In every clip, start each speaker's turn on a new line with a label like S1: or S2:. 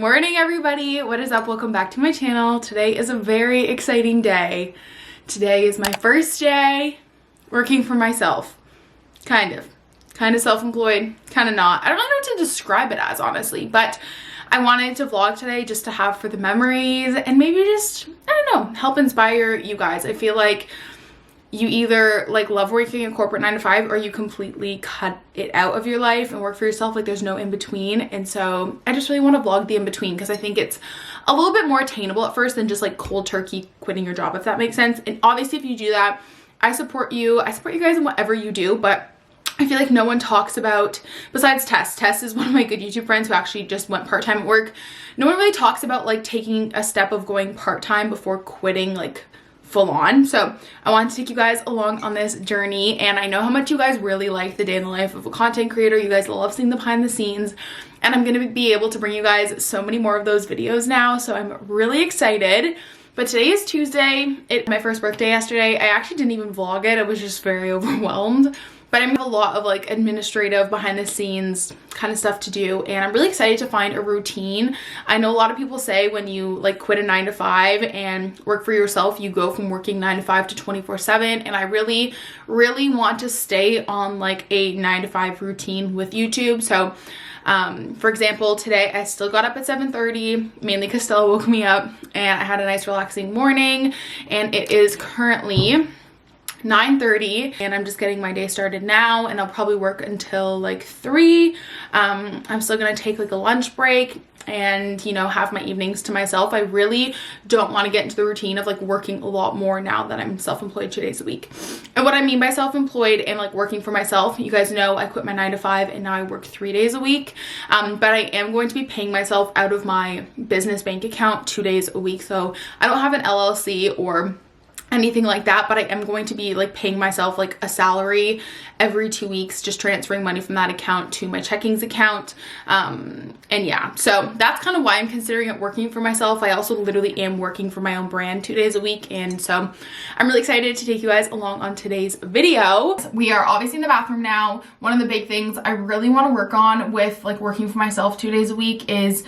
S1: morning, everybody. What is up? Welcome back to my channel. Today is a very exciting day. Today is my first day working for myself. Kind of self-employed, kind of not. I don't know what to describe it as, honestly, but I wanted to vlog today just to have for the memories and maybe just, I don't know, help inspire you guys. I feel like you either love working a corporate 9 to 5 or you completely cut it out of your life and work for yourself. There's no in between. And so I just really want to vlog the in between because I think it's a little bit more attainable at first than just cold turkey quitting your job, if that makes sense. And obviously if you do that, I support you. I support you guys in whatever you do, but I feel like no one talks about, besides Tess. Tess is one of my good YouTube friends who actually just went part-time at work. No one really talks about taking a step of going part-time before quitting full on. So I wanted to take you guys along on this journey, and I know how much you guys really like the day in the life of a content creator. You guys love seeing the behind the scenes, and I'm gonna be able to bring you guys so many more of those videos now, so I'm really excited. But today is Tuesday. It's my first birthday yesterday. I actually didn't even vlog it. I was just very overwhelmed. But I have a lot of administrative behind the scenes kind of stuff to do, and I'm really excited to find a routine. I know a lot of people say when you quit a 9 to 5 and work for yourself, you go from working 9 to 5 to 24/7, and I really want to stay on a 9 to 5 routine with YouTube. So for example, today I still got up at 7:30, mainly because Stella woke me up, and I had a nice relaxing morning, and it is currently 9:30 and I'm just getting my day started now, and I'll probably work until 3. I'm still gonna take a lunch break and have my evenings to myself. I really don't want to get into the routine of working a lot more now that I'm self-employed 2 days a week. And what I mean by self-employed and working for myself, you guys know I quit my 9 to 5 and now I work 3 days a week. But I am going to be paying myself out of my business bank account 2 days a week. So I don't have an LLC or anything like that, but I am going to be paying myself a salary every 2 weeks, just transferring money from that account to my checkings account. And yeah, so that's kind of why I'm considering it working for myself. I also literally am working for my own brand 2 days a week, and so I'm really excited to take you guys along on today's video. We are obviously in the bathroom now. One of the big things I really want to work on with working for myself 2 days a week is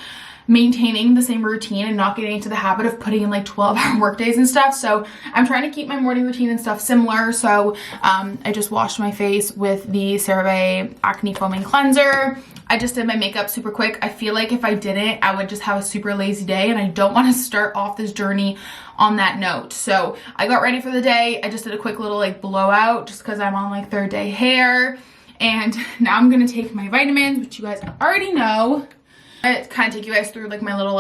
S1: maintaining the same routine and not getting into the habit of putting in 12-hour work days and stuff. So I'm trying to keep my morning routine and stuff similar. So I just washed my face with the CeraVe Acne Foaming Cleanser. I just did my makeup super quick. I feel like if I didn't, I would just have a super lazy day, and I don't want to start off this journey on that note. So I got ready for the day. I just did a quick little blowout just because I'm on third day hair. And now I'm going to take my vitamins, which you guys already know. I kind of take you guys through my little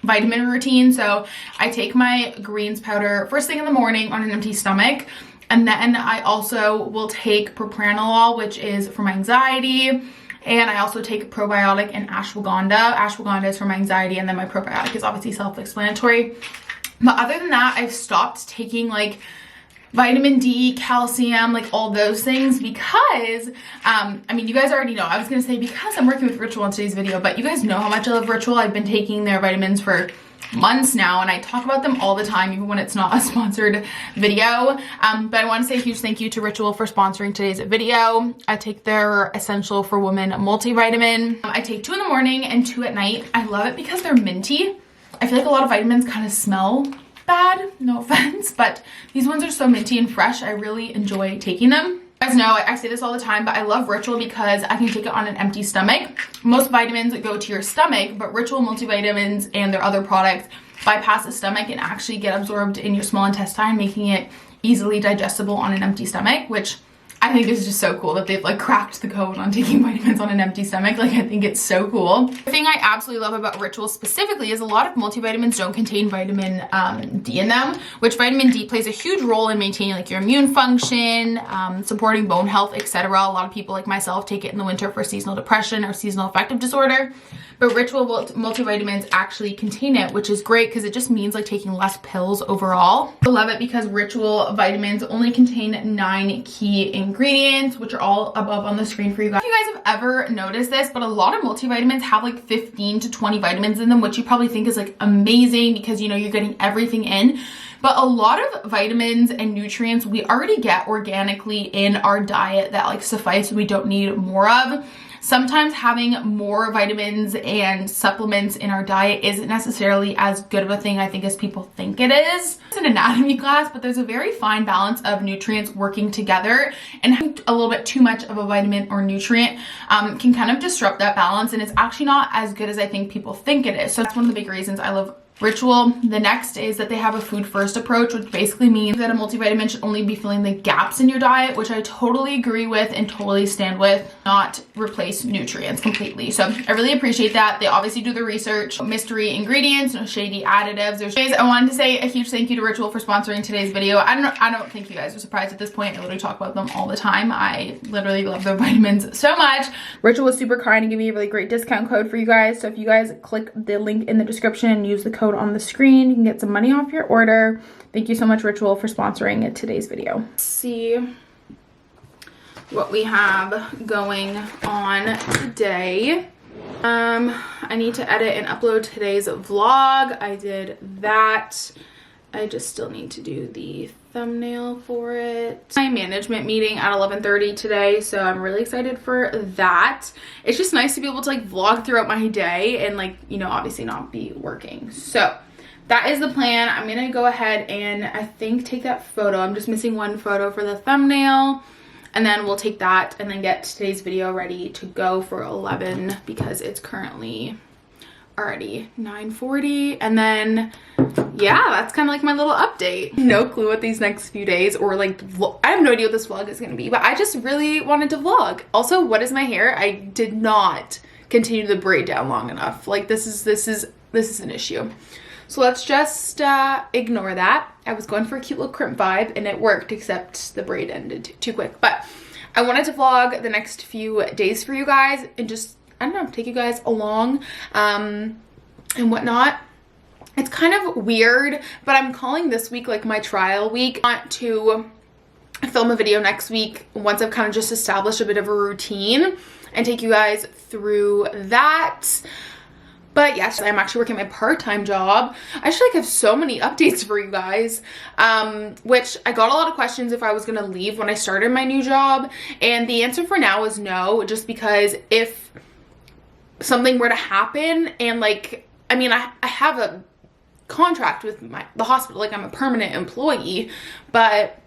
S1: vitamin routine. So I take my greens powder first thing in the morning on an empty stomach, and then I also will take propranolol, which is for my anxiety, and I also take probiotic and ashwagandha. Ashwagandha is for my anxiety, and then my probiotic is obviously self-explanatory. But other than that, I've stopped taking vitamin D, calcium, all those things because, I mean, you guys already know. I was going to say because I'm working with Ritual in today's video, but you guys know how much I love Ritual. I've been taking their vitamins for months now, and I talk about them all the time, even when it's not a sponsored video. But I want to say a huge thank you to Ritual for sponsoring today's video. I take their Essential for Women multivitamin. I take 2 in the morning and 2 at night. I love it because they're minty. I feel like a lot of vitamins kind of smell bad, no offense, but these ones are so minty and fresh. I really enjoy taking them. You guys know I say this all the time, but I love Ritual because I can take it on an empty stomach. Most vitamins go to your stomach, but Ritual multivitamins and their other products bypass the stomach and actually get absorbed in your small intestine, making it easily digestible on an empty stomach, which I think is just so cool that they've cracked the code on taking vitamins on an empty stomach. I think it's so cool. The thing I absolutely love about Ritual specifically is a lot of multivitamins don't contain vitamin D in them, which vitamin D plays a huge role in maintaining your immune function, supporting bone health, etc. A lot of people like myself take it in the winter for seasonal depression or seasonal affective disorder. But Ritual multivitamins actually contain it, which is great because it just means taking less pills overall. I love it because Ritual vitamins only contain 9 key ingredients, which are all above on the screen for you guys. If you guys have ever noticed this, but a lot of multivitamins have 15 to 20 vitamins in them, which you probably think is amazing because you're getting everything in. But a lot of vitamins and nutrients we already get organically in our diet that suffice, we don't need more of. sometimes having more vitamins and supplements in our diet isn't necessarily as good of a thing, I think, as people think it is. It's an anatomy class, but there's a very fine balance of nutrients working together, and having a little bit too much of a vitamin or nutrient can kind of disrupt that balance, and it's actually not as good as I think people think it is. So that's one of the big reasons I love Ritual. The next is that they have a food first approach, which basically means that a multivitamin should only be filling the gaps in your diet, which I totally agree with and totally stand with, not replace nutrients completely. So I really appreciate that. They obviously do the research, mystery ingredients, no shady additives. I wanted to say a huge thank you to Ritual for sponsoring today's video. I don't think you guys are surprised at this point. I literally talk about them all the time. I literally love their vitamins so much. Ritual was super kind and gave me a really great discount code for you guys. So if you guys click the link in the description and use the code on the screen, you can get some money off your order. Thank you so much, Ritual, for sponsoring today's video. Let's see what we have going on today. I need to edit and upload today's vlog. I did that. I just still need to do the thumbnail for it. My management meeting at 11:30 today, so I'm really excited for that. It's just nice to be able to like vlog throughout my day and like, you know, obviously not be working. So that is the plan. I'm gonna go ahead and I think take that photo. I'm just missing one photo for the thumbnail, and then we'll take that and then get today's video ready to go for 11 because it's currently already 9:40. And then yeah, that's kind of like my little update. No clue what these next few days or like I have no idea what this vlog is going to be, but I just really wanted to vlog. Also, what is my hair? I did not continue the braid down long enough. Like this is an issue. So let's just ignore that. I was going for a cute little crimp vibe and it worked, except the braid ended too quick. But I wanted to vlog the next few days for you guys and just, I don't know, take you guys along and whatnot. It's kind of weird, but I'm calling this week like my trial week. I want to film a video next week once I've kind of just established a bit of a routine and take you guys through that. But yes, I'm actually working my part-time job. I actually have so many updates for you guys, which I got a lot of questions if I was gonna leave when I started my new job. And the answer for now is no, just because if something were to happen and like, I mean, I have a contract with the hospital, like I'm a permanent employee, but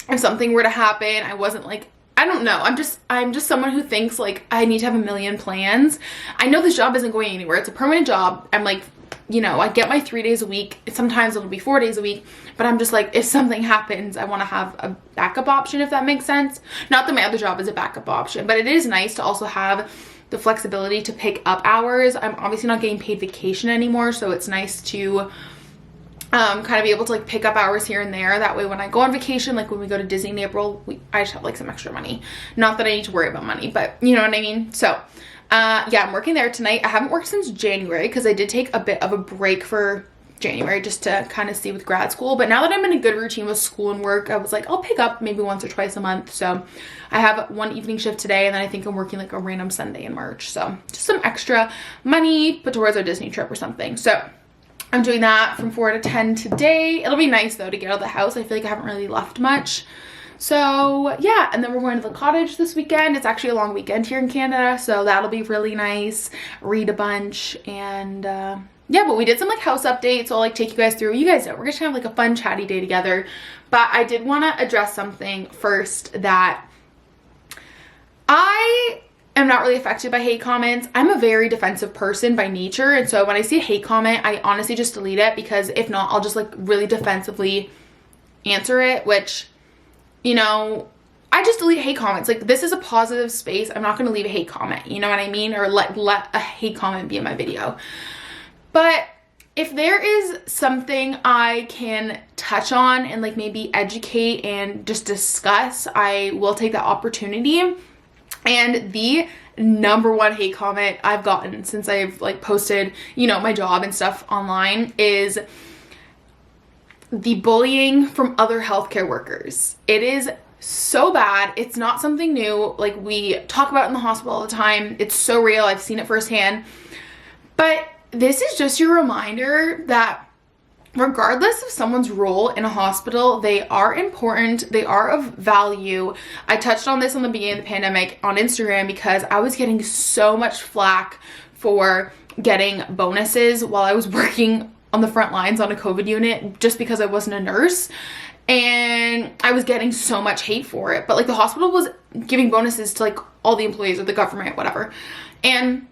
S1: if something were to happen, I wasn't like, I don't know, I'm just someone who thinks like I need to have a million plans. I know this job isn't going anywhere. It's a permanent job. I'm like, you know, I get my 3 days a week. Sometimes it'll be 4 days a week, but I'm just like, if something happens, I want to have a backup option, if that makes sense. Not that my other job is a backup option, but it is nice to also have the flexibility to pick up hours. I'm obviously not getting paid vacation anymore, so it's nice to kind of be able to like pick up hours here and there. That way when I go on vacation, like when we go to Disney in April, I just have like some extra money. Not that I need to worry about money, but you know what I mean? So yeah, I'm working there tonight. I haven't worked since January because I did take a bit of a break for January just to kind of see with grad school, but now that I'm in a good routine with school and work, I was like, I'll pick up maybe once or twice a month. So I have one evening shift today, and then I think I'm working like a random Sunday in March, so just some extra money put towards our Disney trip or something. So I'm doing that from 4 to 10 today. It'll be nice though to get out of the house. I feel like I haven't really left much. So yeah, and then we're going to the cottage this weekend. It's actually a long weekend here in Canada, so that'll be really nice. Read a bunch and yeah, but we did some like house updates, so I'll like take you guys through. You guys know we're just gonna have like a fun chatty day together. But I did want to address something first, that I am not really affected by hate comments. I'm a very defensive person by nature, and so when I see a hate comment, I honestly just delete it, because if not, I'll just like really defensively answer it, which, you know, I just delete hate comments. Like, this is a positive space. I'm not gonna leave a hate comment, you know what I mean? Or let a hate comment be in my video. But if there is something I can touch on and like maybe educate and just discuss, I will take that opportunity. And the #1 hate comment I've gotten since I've like posted, you know, my job and stuff online is the bullying from other healthcare workers. It is so bad. It's not something new. Like, we talk about it in the hospital all the time. It's so real. I've seen it firsthand. But this is just your reminder that regardless of someone's role in a hospital, they are important, they are of value. I touched on this on the beginning of the pandemic on Instagram because I was getting so much flack for getting bonuses while I was working on the front lines on a COVID unit just because I wasn't a nurse. And I was getting so much hate for it. But like the hospital was giving bonuses to like all the employees or the government, whatever. And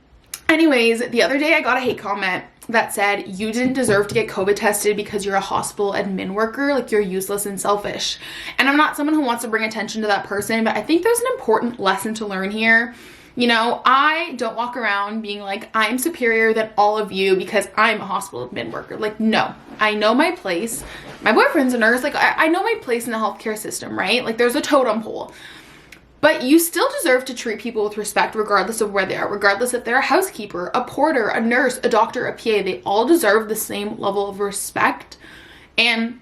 S1: anyways, the other day I got a hate comment that said, you didn't deserve to get COVID tested because you're a hospital admin worker, like you're useless and selfish. And I'm not someone who wants to bring attention to that person, but I think there's an important lesson to learn here. You know, I don't walk around being like, I'm superior than all of you because I'm a hospital admin worker. Like, no, I know my place. My boyfriend's a nurse. Like, I know my place in the healthcare system, right? Like, there's a totem pole. But you still deserve to treat people with respect regardless of where they are, regardless if they're a housekeeper, a porter, a nurse, a doctor, a PA. They all deserve the same level of respect. And,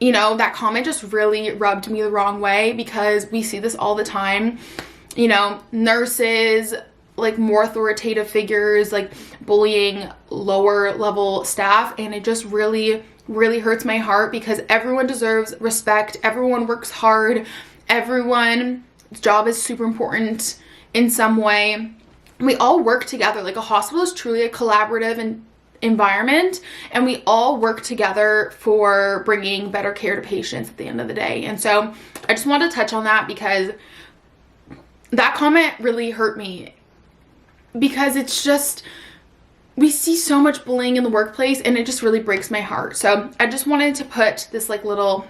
S1: you know, that comment just really rubbed me the wrong way because we see this all the time. You know, nurses, like more authoritative figures, like bullying lower level staff. And it just really, really hurts my heart because everyone deserves respect. Everyone works hard. Everyone's job is super important in some way. We all work together. Like a hospital is truly a collaborative environment, and we all work together for bringing better care to patients at the end of the day. And so I just wanted to touch on that because that comment really hurt me because it's just, we see so much bullying in the workplace and it just really breaks my heart. So I just wanted to put this like little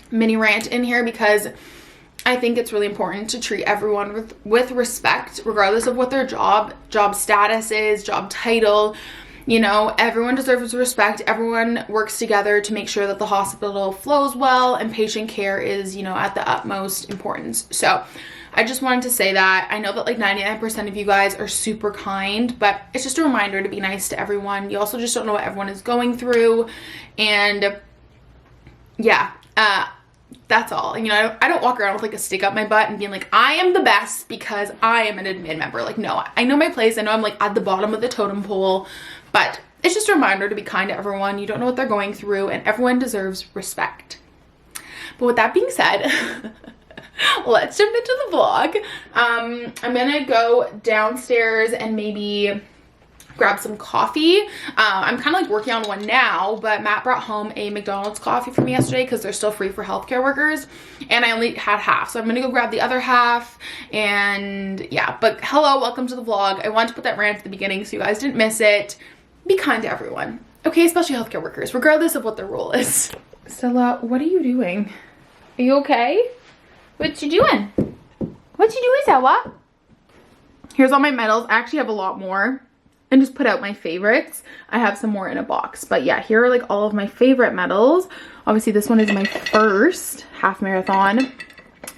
S1: mini rant in here because I think it's really important to treat everyone with respect, regardless of what their job status is, job title. You know, everyone deserves respect. Everyone works together to make sure that the hospital flows well and patient care is, you know, at the utmost importance. So I just wanted to say that. I know that like 99% of you guys are super kind, but it's just a reminder to be nice to everyone. You also just don't know what everyone is going through. And yeah, that's all. You know, I don't walk around with like a stick up my butt and being like, I am the best because I am an admin member. Like, no, I know my place. I know I'm like at the bottom of the totem pole, but it's just a reminder to be kind to everyone. You don't know what they're going through and everyone deserves respect. But with that being said, let's jump into the vlog. I'm gonna go downstairs and maybe grab some coffee. I'm kind of like working on one now, but Matt brought home a McDonald's coffee for me yesterday because they're still free for healthcare workers, and I only had half, so I'm gonna go grab the other half. And yeah, but hello, welcome to the vlog. I wanted to put that rant at the beginning so you guys didn't miss it. Be kind to everyone, okay? Especially healthcare workers, regardless of what their role is. Stella, what are you doing? Are you okay? What you doing? What you doing, Stella? Here's all my medals. I actually have a lot more and just put out my favorites. I have some more in a box, but yeah, here are like all of my favorite medals. Obviously this one is my first half marathon,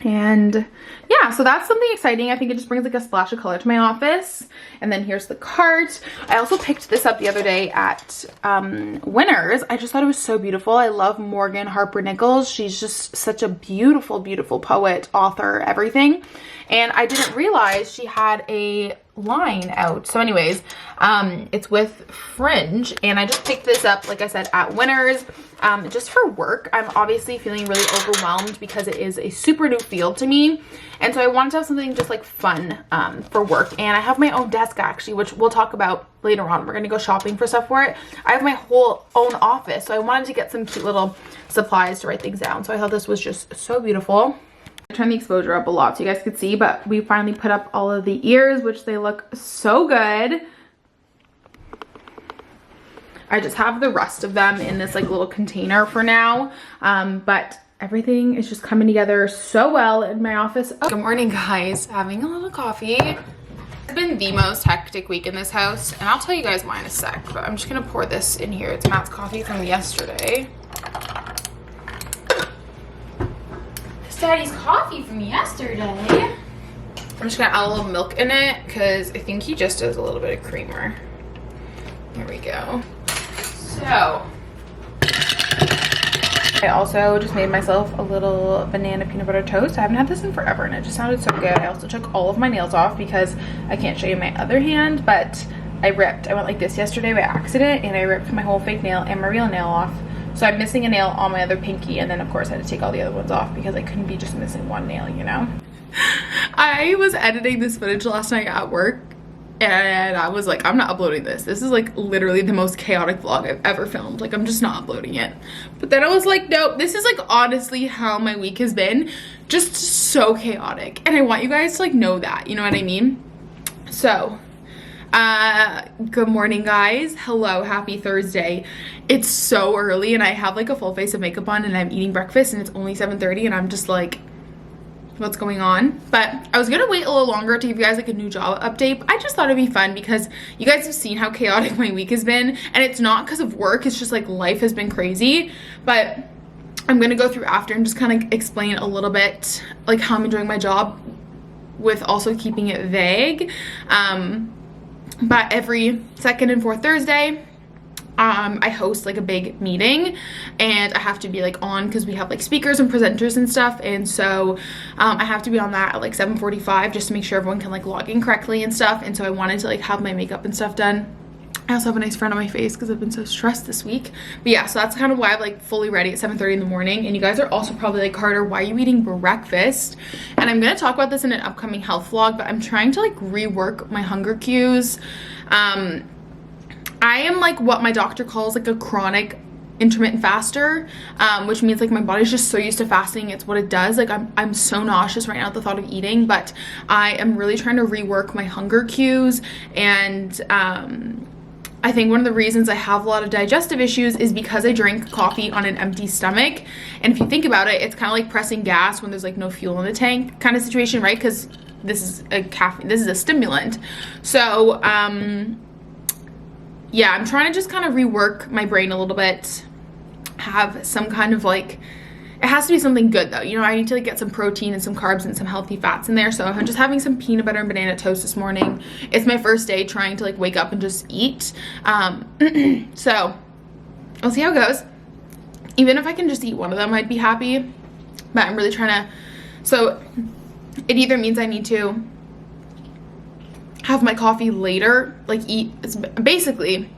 S1: and yeah, so that's something exciting. I think it just brings like a splash of color to my office. And then here's the cart. I also picked this up the other day at Winners. I just thought it was so beautiful. I love Morgan Harper Nichols. She's just such a beautiful, beautiful poet, author, everything. And I didn't realize she had a line out. So anyways, it's with Fringe, and I just picked this up, like I said, at Winners, just for work. I'm obviously feeling really overwhelmed because it is a super new field to me, and so I wanted to have something just like fun for work. And I have my own desk actually, which we'll talk about later on. We're gonna go shopping for stuff for it. I have my whole own office, so I wanted to get some cute little supplies to write things down. So I thought this was just so beautiful. I turned the exposure up a lot so you guys could see, but we finally put up all of the ears, which they look so good. I just have the rest of them in this like little container for now, but everything is just coming together so well in my office. Oh. Good morning, guys. Having a little coffee. It's been the most hectic week in this house, and I'll tell you guys why in a sec, but I'm just gonna pour this in here. It's Matt's coffee from yesterday. Daddy's coffee from yesterday. I'm just gonna add a little milk in it because I think he just does a little bit of creamer. There we go. So I also just made myself a little banana peanut butter toast. I haven't had this in forever and it just sounded so good. I also took all of my nails off because I can't show you my other hand, but I went like this yesterday by accident, and I ripped my whole fake nail and my real nail off. So I'm missing a nail on my other pinky, and then of course I had to take all the other ones off because I couldn't be just missing one nail, you know? I was editing this footage last night at work, and I was like, I'm not uploading this. This is like literally the most chaotic vlog I've ever filmed. Like, I'm just not uploading it. But then I was like, nope, this is like honestly how my week has been. Just so chaotic. And I want you guys to like know that, you know what I mean? So, good morning guys. Hello, happy Thursday. It's so early and I have like a full face of makeup on and I'm eating breakfast and it's only 7:30 and I'm just like, what's going on? But I was gonna wait a little longer to give you guys like a new job update. I just thought it'd be fun because you guys have seen how chaotic my week has been, and it's not because of work, it's just like life has been crazy. But I'm gonna go through after and just kind of explain a little bit like how I'm enjoying my job with also keeping it vague. But every second and fourth Thursday, I host like a big meeting and I have to be like on because we have like speakers and presenters and stuff, and so I have to be on that at like 7:45 just to make sure everyone can like log in correctly and stuff. And so I wanted to like have my makeup and stuff done. I also have a nice frown on my face because I've been so stressed this week. But yeah, so that's kind of why I'm like fully ready at 7:30 in the morning. And you guys are also probably like, Carter, why are you eating breakfast? And I'm gonna talk about this in an upcoming health vlog, but I'm trying to like rework my hunger cues. I am like what my doctor calls like a chronic intermittent faster, which means like my body's just so used to fasting. It's what it does. Like I'm so nauseous right now at the thought of eating, but I am really trying to rework my hunger cues. And I think one of the reasons I have a lot of digestive issues is because I drink coffee on an empty stomach. And if you think about it, it's kind of like pressing gas when there's like no fuel in the tank kind of situation, right? Because this is a stimulant. So yeah, I'm trying to just kind of rework my brain a little bit, have some kind of like, it has to be something good though. You know, I need to like get some protein and some carbs and some healthy fats in there. So I'm just having some peanut butter and banana toast this morning. It's my first day trying to like wake up and just eat. So we'll see how it goes. Even if I can just eat one of them, I'd be happy. But I'm really trying to, so it either means I need to have my coffee later, like basically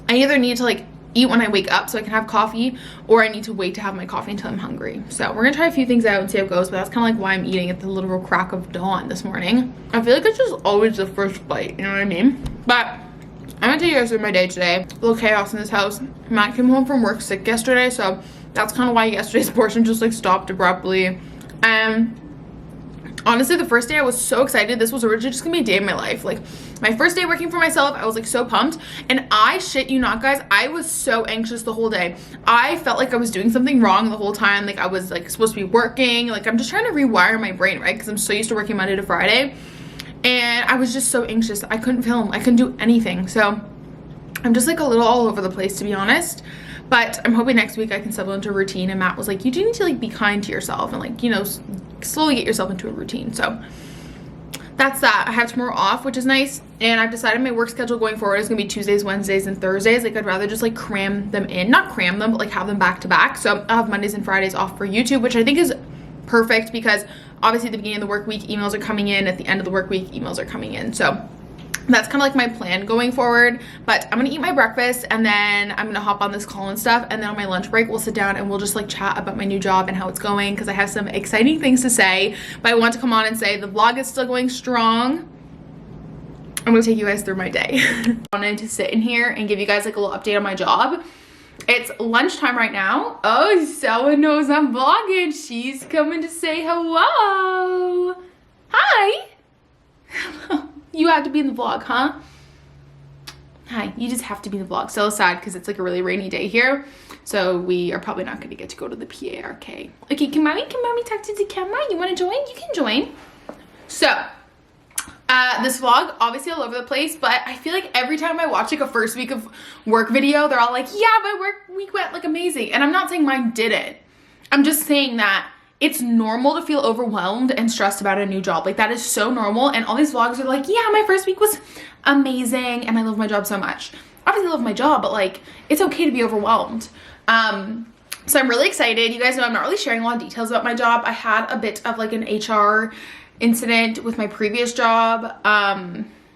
S1: I either need to like eat when I wake up so I can have coffee, or I need to wait to have my coffee until I'm hungry. So we're gonna try a few things out and see how it goes, but that's kind of like why I'm eating at the literal crack of dawn this morning. I feel like it's just always the first bite, you know what I mean? But I'm gonna take you guys through my day today. A little chaos in this house. Matt came home from work sick yesterday, so that's kind of why yesterday's portion just like stopped abruptly. And honestly, the first day I was so excited. This was originally just gonna be a day of my life. Like my first day working for myself, I was like so pumped. And I shit you not, guys, I was so anxious the whole day. I felt like I was doing something wrong the whole time. Like I was like supposed to be working. Like I'm just trying to rewire my brain, right? Because I'm so used to working Monday to Friday. And I was just so anxious. I couldn't film. I couldn't do anything. So I'm just like a little all over the place, to be honest. But I'm hoping next week I can settle into a routine. And Matt was like, you do need to like be kind to yourself and like, you know, slowly get yourself into a routine. So that's that. I have tomorrow off, which is nice. And I've decided my work schedule going forward is gonna be Tuesdays, Wednesdays, and Thursdays. Like I'd rather just like cram them in, not cram them, but like have them back to back. So I'll have Mondays and Fridays off for YouTube, which I think is perfect because obviously at the beginning of the work week, emails are coming in. At the end of the work week, emails are coming in. So that's kind of like my plan going forward. But I'm gonna eat my breakfast and then I'm gonna hop on this call and stuff, and then on my lunch break we'll sit down and we'll just like chat about my new job and how it's going, because I have some exciting things to say. But I want to come on and say the vlog is still going strong. I'm gonna take you guys through my day. I wanted to sit in here and give you guys like a little update on my job. It's lunchtime right now. Oh, someone knows I'm vlogging. She's coming to say hello. Hi. Hello. You have to be in the vlog, huh? Hi, you just have to be in the vlog. So sad because it's like a really rainy day here. So we are probably not going to get to go to the PARK. Okay, can mommy talk to the camera? You want to join? You can join. So, this vlog, obviously all over the place, but I feel like every time I watch like a first week of work video, they're all like, yeah, my work week went like amazing. And I'm not saying mine didn't. I'm just saying that it's normal to feel overwhelmed and stressed about a new job. Like that is so normal. And all these vlogs are like, yeah, my first week was amazing and I love my job so much. Obviously I love my job, but like it's okay to be overwhelmed. So I'm really excited. You guys know I'm not really sharing a lot of details about my job. I had a bit of like an HR incident with my previous job.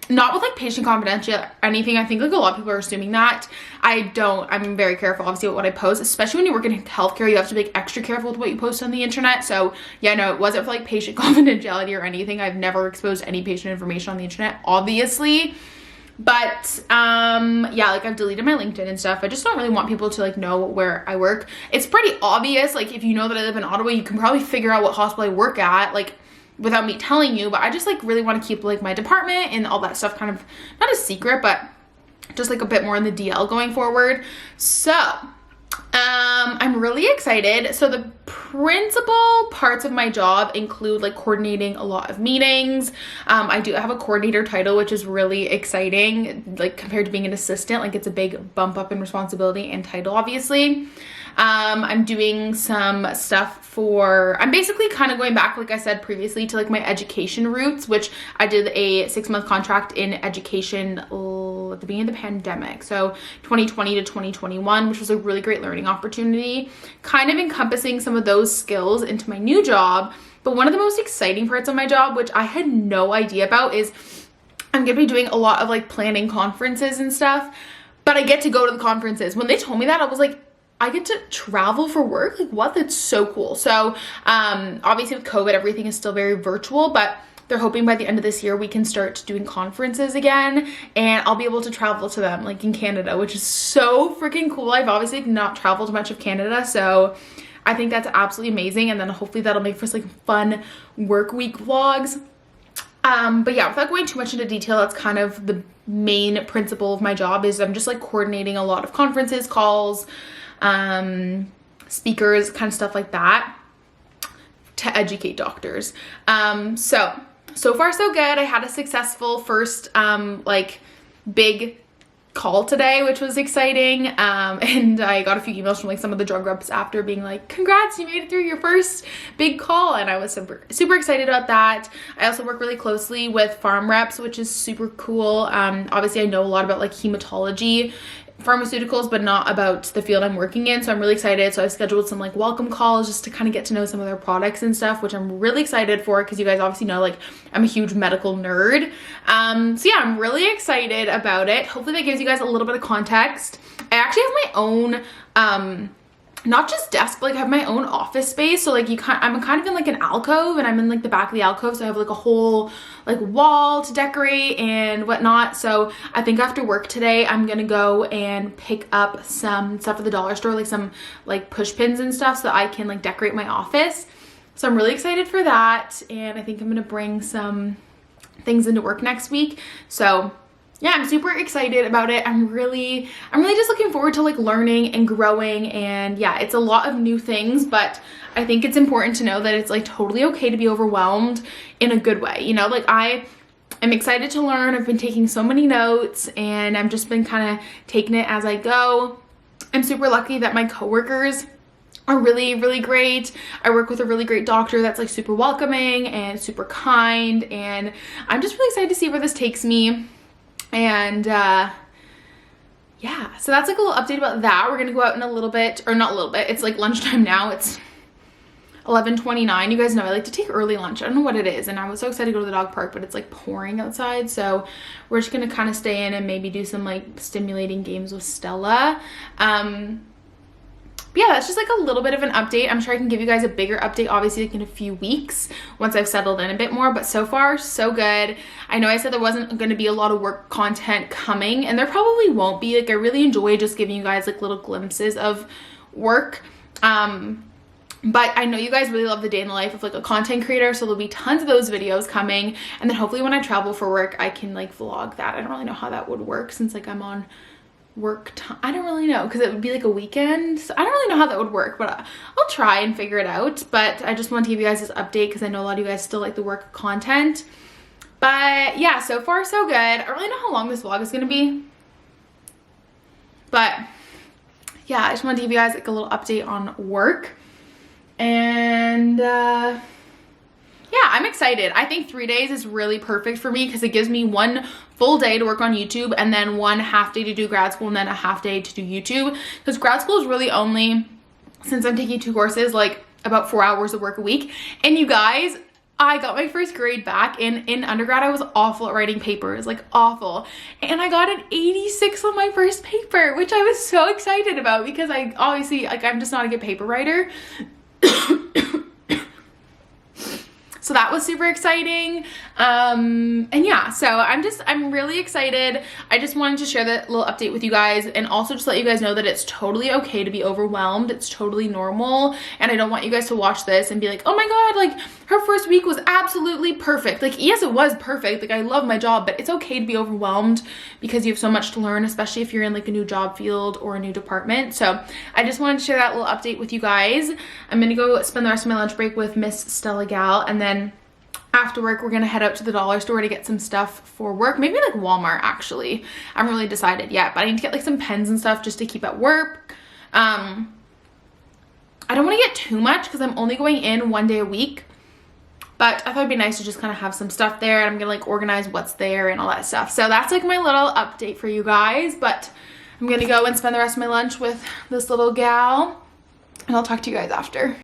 S1: not with like patient confidential or anything. I think like a lot of people are assuming that. I'm very careful obviously with what I post, especially when you work in healthcare. You have to be like extra careful with what you post on the internet. So yeah, no, it wasn't for like patient confidentiality or anything. I've never exposed any patient information on the internet, obviously. But yeah, like I've deleted my LinkedIn and stuff. I just don't really want people to like know where I work. It's pretty obvious, like if you know that I live in Ottawa, you can probably figure out what hospital I work at, like without me telling you. But I just like really want to keep like my department and all that stuff kind of not a secret, but just like a bit more in the DL going forward. So I'm really excited. So the principal parts of my job include like coordinating a lot of meetings. I do have a coordinator title, which is really exciting, like compared to being an assistant. Like it's a big bump up in responsibility and title, obviously. I'm doing some stuff for, I'm basically kind of going back, like I said previously, to like my education roots, which I did a 6-month contract in education at the beginning of the pandemic. So 2020 to 2021, which was a really great learning opportunity, kind of encompassing some of those skills into my new job. But one of the most exciting parts of my job, which I had no idea about, is I'm going to be doing a lot of like planning conferences and stuff, but I get to go to the conferences. When they told me that, I was like, I get to travel for work? Like what? That's so cool. So obviously with COVID, everything is still very virtual, but they're hoping by the end of this year we can start doing conferences again, and I'll be able to travel to them like in Canada, which is so freaking cool. I've obviously not traveled much of Canada, so I think that's absolutely amazing. And then hopefully that'll make for like fun work week vlogs. But yeah, without going too much into detail, that's kind of the main principle of my job, is I'm just like coordinating a lot of conferences, calls, speakers, kind of stuff like that to educate doctors. So far so good. I had a successful first like big call today, which was exciting. And I got a few emails from like some of the drug reps after being like, congrats, you made it through your first big call. And I was super excited about that. I also work really closely with farm reps, which is super cool. Obviously I know a lot about like hematology, pharmaceuticals, but not about the field I'm working in, so I'm really excited. So I've scheduled some like welcome calls just to kind of get to know some of their products and stuff, which I'm really excited for, because you guys obviously know like I'm a huge medical nerd. So yeah, I'm really excited about it. Hopefully that gives you guys a little bit of context. I actually have my own not just desk, but like I have my own office space. So like I'm kind of in like an alcove, and I'm in like the back of the alcove. So I have like a whole like wall to decorate and whatnot. So I think after work today, I'm gonna go and pick up some stuff at the dollar store, like some like push pins and stuff, so that I can like decorate my office. So I'm really excited for that. And I think I'm gonna bring some things into work next week. So yeah, I'm super excited about it. I'm really just looking forward to like learning and growing. And yeah, it's a lot of new things, but I think it's important to know that it's like totally okay to be overwhelmed in a good way. You know, like I am excited to learn. I've been taking so many notes, and I've just been kind of taking it as I go. I'm super lucky that my coworkers are really great. I work with a really great doctor that's like super welcoming and super kind, and I'm just really excited to see where this takes me. And yeah, so that's like a little update about that. We're gonna go out in a little bit, or not a little bit, it's like lunchtime now. It's 11:29. You guys know I like to take early lunch. I don't know what it is, and I was so excited to go to the dog park, but it's like pouring outside, so we're just gonna kind of stay in and maybe do some like stimulating games with Stella. But yeah, that's just like a little bit of an update. I'm sure I can give you guys a bigger update, obviously, like in a few weeks once I've settled in a bit more, but so far, so good. I know I said there wasn't going to be a lot of work content coming, and there probably won't be. Like, I really enjoy just giving you guys like little glimpses of work. But I know you guys really love the day in the life of like a content creator, so there'll be tons of those videos coming. And then hopefully when I travel for work, I can like vlog that. I don't really know how that would work, since like I'm on work time. I don't really know, because it would be like a weekend, so I don't really know how that would work, but I'll try and figure it out. But I just wanted to give you guys this update, because I know a lot of you guys still like the work content. But yeah, so far so good. I don't really know how long this vlog is gonna be, but yeah, I just wanted to give you guys like a little update on work. And yeah, I'm excited. I think 3 days is really perfect for me, because it gives me one full day to work on YouTube, and then one half day to do grad school, and then a half day to do YouTube. Because grad school is really only, since I'm taking 2 courses, like about 4 hours of work a week. And you guys, I got my first grade back. In undergrad, I was awful at writing papers, like awful. And I got an 86 on my first paper, which I was so excited about because I obviously, like, I'm just not a good paper writer. So that was super exciting. And yeah, so I'm really excited. I just wanted to share that little update with you guys, and also just let you guys know that it's totally okay to be overwhelmed. It's totally normal. And I don't want you guys to watch this and be like, oh my God, like her first week was absolutely perfect. Like, yes, it was perfect. Like, I love my job, but it's okay to be overwhelmed because you have so much to learn, especially if you're in like a new job field or a new department. So I just wanted to share that little update with you guys. I'm gonna go spend the rest of my lunch break with Miss Stella Gal, and then after work, we're gonna head out to the dollar store to get some stuff for work. Maybe like Walmart, actually. I haven't really decided yet, but I need to get like some pens and stuff just to keep at work. I don't wanna get too much because I'm only going in 1 day a week, but I thought it'd be nice to just kind of have some stuff there, and I'm gonna like organize what's there and all that stuff. So that's like my little update for you guys, but I'm gonna go and spend the rest of my lunch with this little gal, and I'll talk to you guys after.